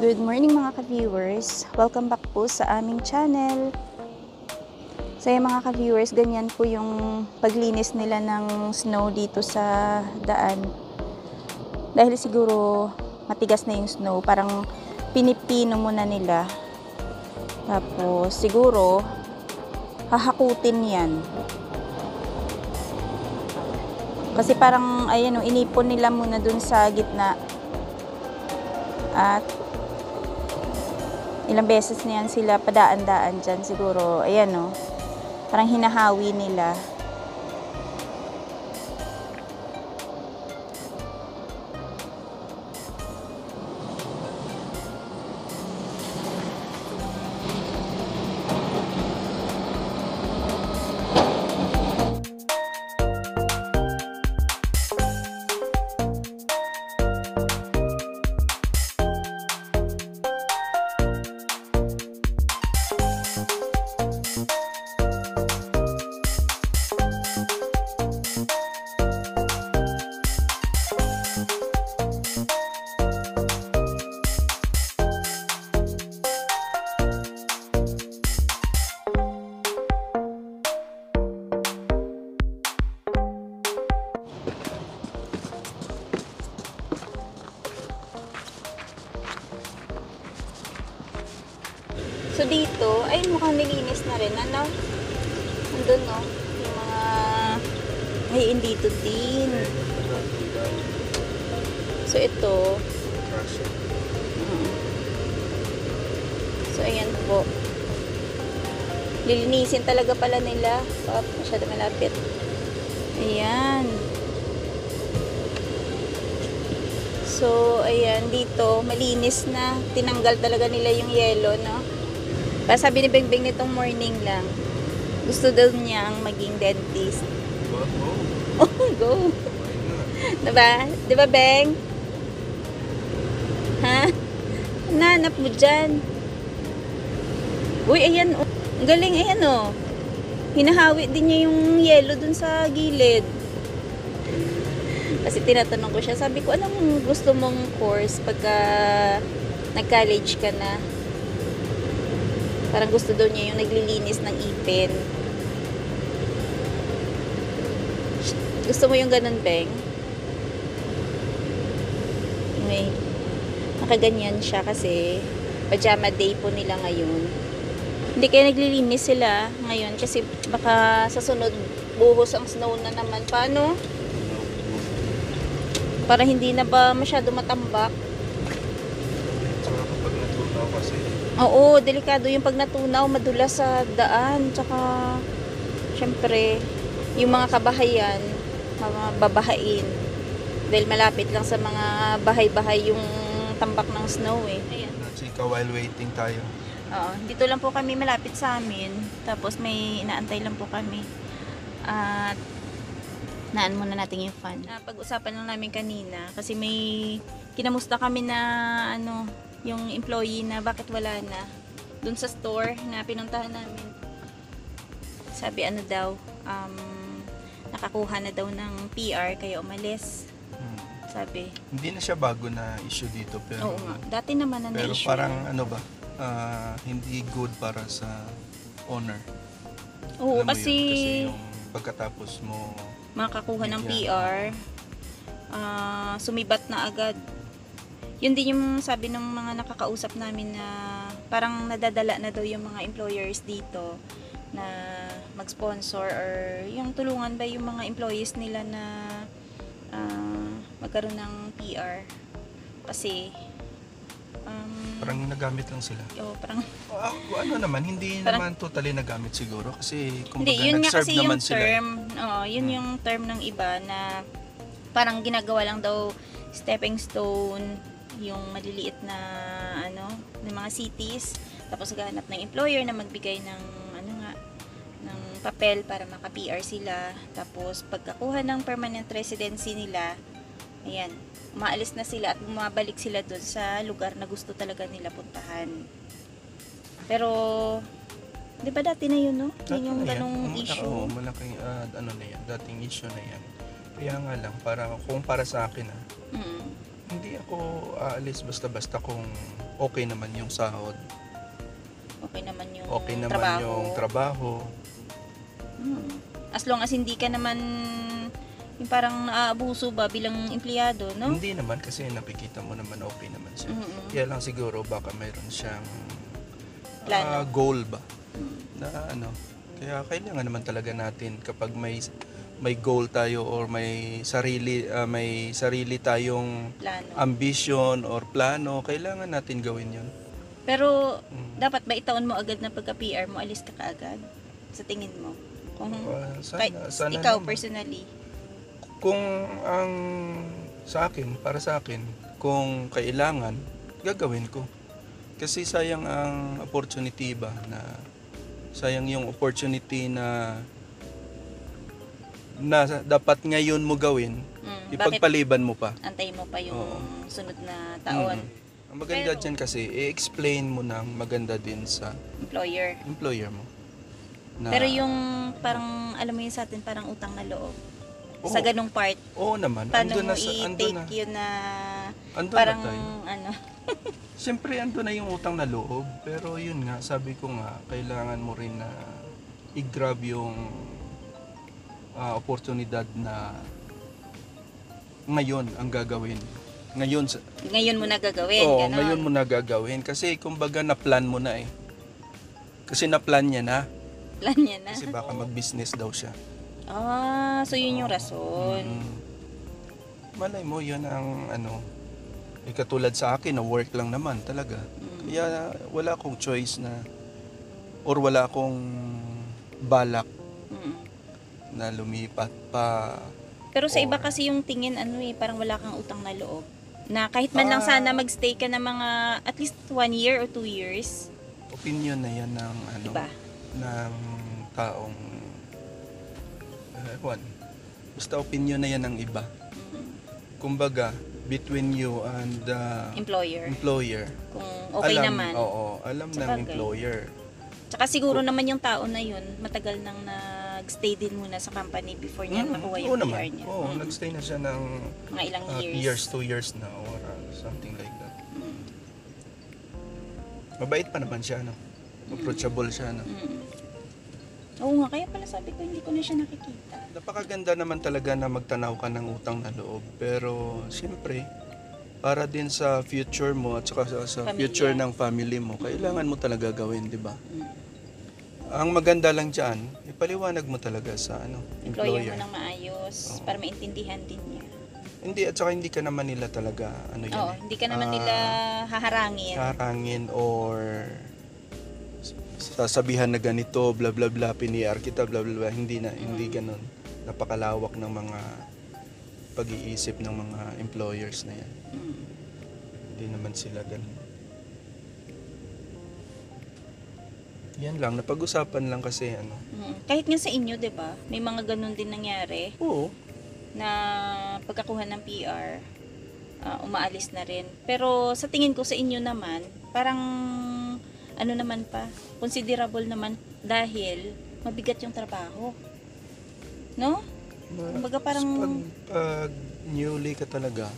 Good morning mga ka-viewers. Welcome back po sa aming channel. So yung mga ka-viewers, ganyan po yung paglinis nila ng snow dito sa daan. Dahil siguro matigas na yung snow, parang pinipino muna nila. Tapos siguro hahakutin yan. Kasi parang ayan, inipon nila muna dun sa gitna. At ilang beses na yan sila padaan-daan dyan siguro. Ayan o. Parang hinahawi nila. So dito, ay mukhang nilinis na rin. Ano? Nandun no? Yung mga... Ay, dito din. So ito. So ayan po. Lilinisin talaga pala nila. Masyado malapit. Ayan. So ayan, dito malinis na. Tinanggal talaga nila yung yelo, no? Para sabi ni Bengbeng nitong morning lang, gusto daw niyang maging dentist. Oh, go! Diba? Diba, Beng? Ha? Nanap mo dyan. Uy, ayan. Oh. Ang galing, ayan oh. Hinahawi din niya yung yelo dun sa gilid. Kasi tinatanong ko siya, sabi ko, anong gusto mong course pagka nag-college ka na? Parang gusto daw niya yung naglilinis ng ipin. Gusto mo yung ganun, Beng? May nakaganyan siya kasi pajama day po nila ngayon. Hindi kaya naglilinis sila ngayon kasi baka sa sunod buhos ang snow na naman. Paano? Para hindi na ba masyado matambak? Tsaka kapag natunaw kasi. Oo, delikado yung pag natunaw, madulas sa daan. Tsaka, syempre, yung mga kabahayan, mga babahain. Dahil malapit lang sa mga bahay-bahay yung tambak ng snow eh. Ayan. Chika, while waiting tayo. Oo, dito lang po kami malapit sa amin. Tapos may inaantay lang po kami. At naan muna natin yung fan. Pag-usapan lang namin kanina kasi may kinamusta kami na ano, yung employee na bakit wala na dun sa store na pinuntahan namin. Sabi ano daw, nakakuha na daw ng PR kaya umalis. Sabi. Hindi na siya bago na issue dito pero oo nga, dati naman na pero na-issue. parang ano ba, hindi good para sa owner. Oo, Alam mo kasi yun? Kasi yung pagkatapos mo makakuha ng bigyan. PR, sumibat na agad. Yun din yung sabi ng mga nakakausap namin na parang nadadala na daw yung mga employers dito na mag-sponsor or yung tulungan ba yung mga employees nila na magkaroon ng PR. Kasi parang nagamit lang sila. oh, parang Ano naman, hindi parang, naman totally nagamit siguro kasi kumbaga hindi, yun nga nag-serve kasi naman yung sila. term, yun yung term ng iba na parang ginagawa lang daw stepping stone yung maliliit na ano, ng mga cities, tapos gahanap ng employer na magbigay ng ano nga, ng papel para maka-PR sila, tapos pagkakuha ng permanent residency nila, ayan, umaalis na sila at bumabalik sila doon sa lugar na gusto talaga nila puntahan. Pero 'di ba dati na yun, no? Yun yung ganung issue. Oo, malaking ano na yan, dating issue na yan. Kaya nga lang, kung para sa akin Hindi ako aalis basta-basta kung okay naman yung sahod, Okay naman yung okay naman trabaho. yung trabaho. As long as hindi ka naman yung parang naaabuso ba bilang empleyado, no? Hindi naman kasi nakikita mo naman okay naman siya. Mm-mm. Kaya lang siguro baka mayroon siyang Plano. goal ba na ano. Kaya kailangan naman talaga natin kapag may goal tayo or may sarili tayong Plano. ambition or plano, kailangan natin gawin 'yun. Pero dapat ba itaon mo agad na pagka-PR mo, alis ka kaagad? Sa tingin mo? Kung Sana ikaw naman. personally. Kung ang para sa akin, kung kailangan, gagawin ko. Kasi sayang ang opportunity ba na sayang yung opportunity na dapat ngayon mo gawin, Bakit ipagpaliban mo pa. antay mo pa yung Oo. sunod na taon? Ang maganda Pero- dyan kasi, i-explain mo nang maganda din sa Employer. employer mo. Na, Pero yung parang, alam mo yun sa atin, parang utang na loob. Oo. Sa ganung part, Oo naman, paano andun mo na i-take yun na andun parang, na tayo. ano, Siyempre, andun na yung utang na loob. Pero yun nga, sabi ko nga, kailangan mo rin na i-grab yung oportunidad na ngayon ang gagawin. Ngayon, ngayon mo na gagawin, oo, ganon. ngayon mo na gagawin. Kasi kumbaga na-plan mo na eh. Kasi na-plan niya na. Plan niya na. Kasi baka mag-business daw siya. So yun yung rason. Malay mo, yun ang katulad sa akin, na work lang naman talaga. Kaya wala akong choice na, or wala akong balak Mm. na lumipat pa. Pero sa iba Or- kasi yung tingin, parang wala kang utang na loob. Na kahit man lang sana magstay ka ng mga at least 1 year or 2 years. Opinion na yan ng Iba. ng taong basta opinion na yan ng iba. Kumbaga, between you and the Employer. employer. Kung okay alam, naman. Oo, alam ng Sabagay. employer. Tsaka siguro naman yung tao na yun, matagal nang nag-stay din muna sa company before niya nakuha Oo yung PR naman. niya. Oo, nagstay na siya ng Mga ilang years. years, 2 years na or something like that. Mabait pa naman siya, no? Approachable siya, no? Oo nga, kaya pala sabi ko, hindi ko na siya nakikita. Napakaganda naman talaga na magtanaw ka ng utang na loob. Pero, siyempre, para din sa future mo at saka sa Pamilya. future ng family mo, kailangan mo talaga gawin, di ba? Ang maganda lang dyan, ipaliwanag mo talaga sa Employer employer. mo nang maayos Oo. para maintindihan din niya. Hindi, at saka hindi ka naman nila talaga, Oo, hindi ka naman nila haharangin. karangin or sasabihan na ganito, bla bla bla, piniar kita, bla bla bla. Hindi ganun. Napakalawak ng mga pag-iisip ng mga employers na yan. Hindi naman sila ganun. Yan lang, napag-usapan lang kasi Kahit nga sa inyo, 'di ba? May mga ganun din nangyari Oo, na pagkakuha ng PR, umaalis na rin. Pero sa tingin ko sa inyo naman, parang naman pa, considerable naman dahil mabigat yung trabaho. No? Kumbaga parang pag newly ka talaga,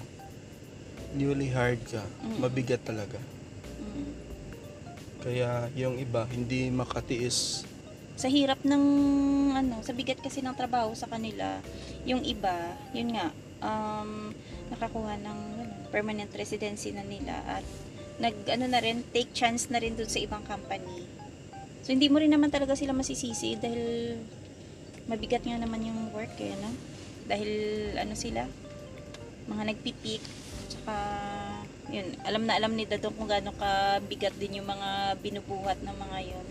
newly hired ka, mabigat talaga. Kaya yung iba hindi makatiis. sa hirap ng sa bigat kasi ng trabaho sa kanila, yung iba, yun nga, nakakuha ng permanent residency na nila at na rin, take chance na rin dun sa ibang company. So hindi mo rin naman talaga sila masisisi dahil mabigat nga naman yung work no? Dahil sila, mga nagpipik, tsaka yun, alam na alam ni Dadong kung gaano kabigat din yung mga binubuhat ng mga yun.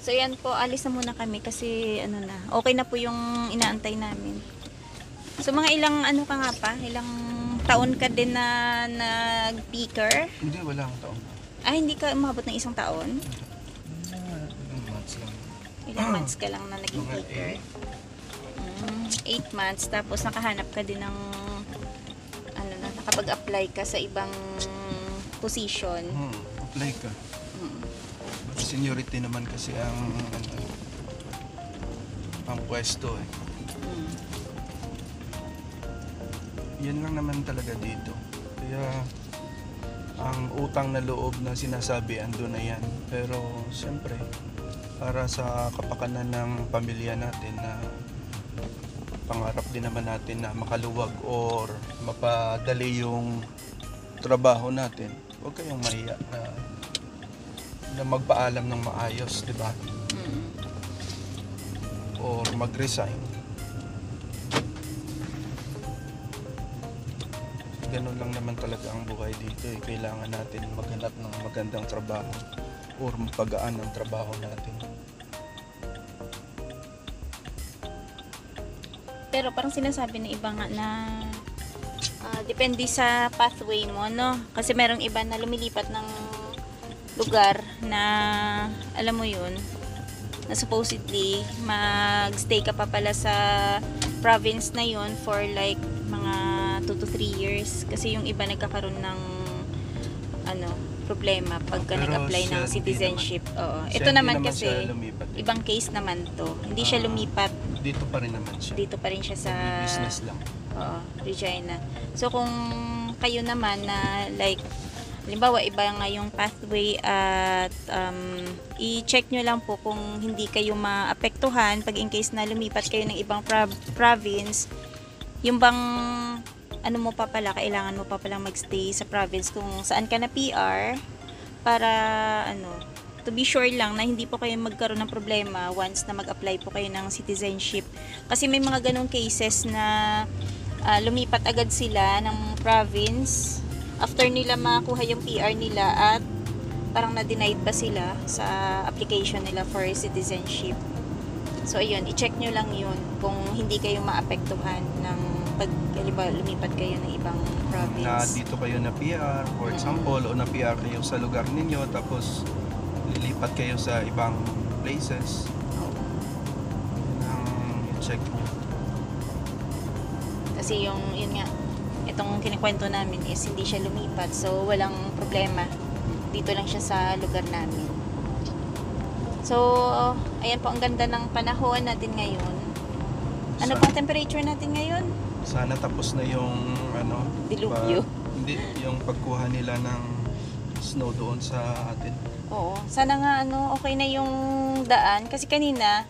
So yan po, alis na muna kami kasi okay na po yung inaantay namin. So mga ilang ka nga pa, ilang taon ka din na nag-picker? Hindi, wala akong taon. Hindi ka umabot ng 1 taon? Ilang months lang. Ilang months ka lang na naging Mga picker? 8 months, tapos nakahanap ka din ng nakapag-apply ka sa ibang position. Apply ka. Seniority naman kasi ang pwesto eh. Yan lang naman talaga dito. Kaya ang utang na loob na sinasabi ando na yan. Pero siyempre, para sa kapakanan ng pamilya natin na pangarap din naman natin na makaluwag or mapadali yung trabaho natin, huwag kayong mahiya na magpaalam ng maayos, di ba? Or mag-resign. Ganun lang naman talaga ang buhay dito eh. Kailangan natin maghanap ng magandang trabaho or mapagaan ang trabaho natin. Pero parang sinasabi ng iba nga na depende sa pathway mo, no? Kasi merong iba na lumilipat ng lugar na, alam mo yun, na supposedly mag-stay ka pa pala sa province na yun for like mga 2 to 3 years. Kasi yung iba nagkakaroon ng problema pagka Pero nag-apply siya ng hindi citizenship. Oo. Siya Ito hindi naman naman kasi siya lumipat eh. ibang case naman to. Hindi siya lumipat. Dito pa rin naman siya. Dito pa rin siya sa Business lang. Regina. So kung kayo naman na like halimbawa iba nga yung pathway at i-check nyo lang po kung hindi kayo maapektuhan pag in case na lumipat kayo ng ibang province, yung bang ano mo pa pala, kailangan mo pa palang magstay sa province kung saan ka na PR para to be sure lang na hindi po kayo magkaroon ng problema once na mag-apply po kayo ng citizenship. Kasi may mga ganong cases na lumipat agad sila ng province after nila makuha yung PR nila at parang na-denied pa sila sa application nila for citizenship. So ayun, i-check nyo lang yun kung hindi kayo maapektuhan ng pag lumipat kayo ng ibang province. Na dito kayo na PR, for example, o na PR kayo sa lugar ninyo, tapos lilipat kayo sa ibang places. Yun ang i-check nyo. Kasi yun nga, itong kinikwento namin is hindi siya lumipat, so walang problema. Dito lang siya sa lugar namin. So, ayan po ang ganda ng panahon natin ngayon. Ano pong temperature natin ngayon? Sana tapos na yung Dilubyo. Hindi, yung pagkuha nila ng snow doon sa atin. Oo. Sana nga okay na yung daan. Kasi kanina,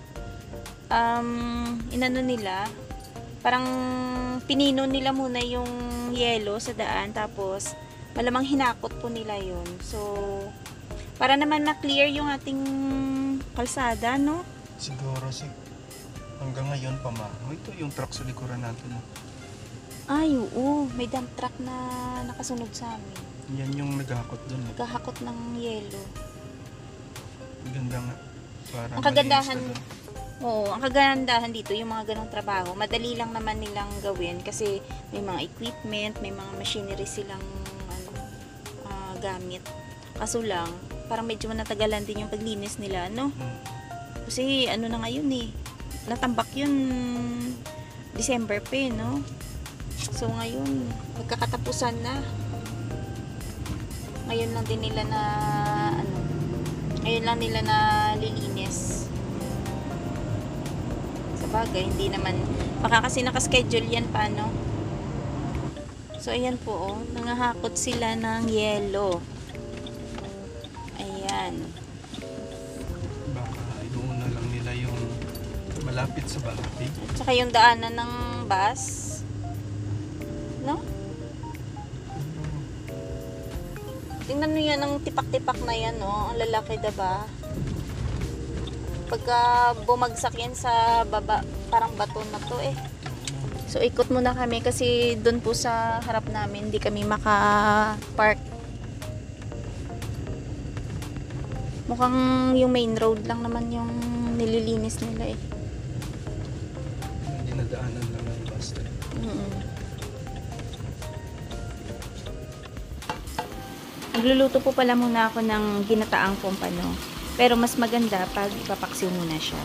inano nila, parang pinino nila muna yung yelo sa daan. Tapos, malamang hinakot po nila yun. So, para naman ma-clear yung ating kalsada, no? Siguro hanggang ngayon pa ito yung truck sa likuran natin. Ay, oo. May dump truck na nakasunod sa amin. Yan yung naghahakot doon. Naghahakot ng yelo. Ganda nga. Parang Ang kagandahan, malinis na doon. oo, ang kagandahan dito, yung mga ganong trabaho, madali lang naman nilang gawin kasi may mga equipment, may mga machinery silang gamit. Kaso lang, parang medyo natagalan din yung paglinis nila, no? Kasi na ngayon eh, natambak yun December pa eh, no? So ngayon, magkakatapusan na. Ngayon lang din nila na ngayon lang nila na lilinis. Sa bagay, hindi naman baka kasi nakaschedule yan pa, no? So ayan po, nangahakot sila ng yelo. Ayan. Baka inuuna lang nila yung malapit sa bahay. Tsaka yung daanan ng bus. No? Tingnan nyo yan, ang tipak-tipak na yan, no? Ang lalaki, diba? Pagka bumagsak yan sa baba, parang bato na to eh. So, ikot muna kami kasi doon po sa harap namin, hindi kami maka-park. Mukhang yung main road lang naman yung nililinis nila eh. Dinadaanan lang ng bus. Nagluluto po pala muna ako ng ginataang pompano. Pero mas maganda pag ipapaksiw muna siya.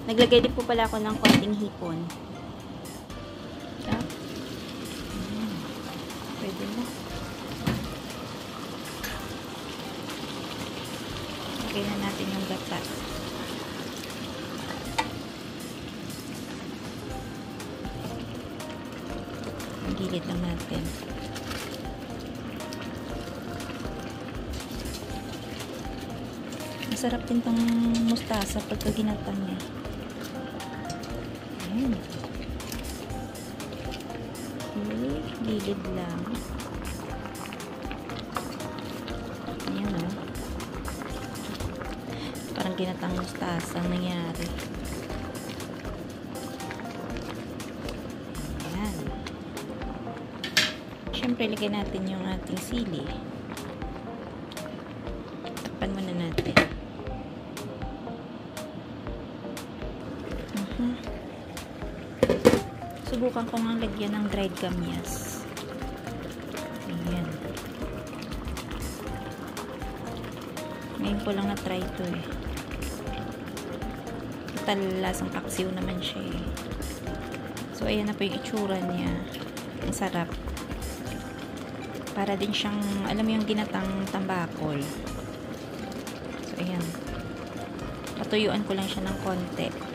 Naglagay din po pala ako ng konting hipon. Pwede na. Lagay na natin yung gata. gilid lang natin. Masarap din tong mustasa pagka ginatan niya. Ayan. Okay, gilid lang. Ayan o. Parang ginatang mustasa ang nangyari. Ayan. Siyempre, lagay natin yung ating sili. Takpan muna natin. Subukan ko nga lagyan ng dried kamyas. Ayan. Ngayon ko lang na-try ito eh. Total lasang paksiw naman siya eh. So, ayan na po yung itsura niya. Ang sarap. Para din siyang, alam mo yung ginatang tambakol. So, ayan. Patuyuan ko lang siya ng konti.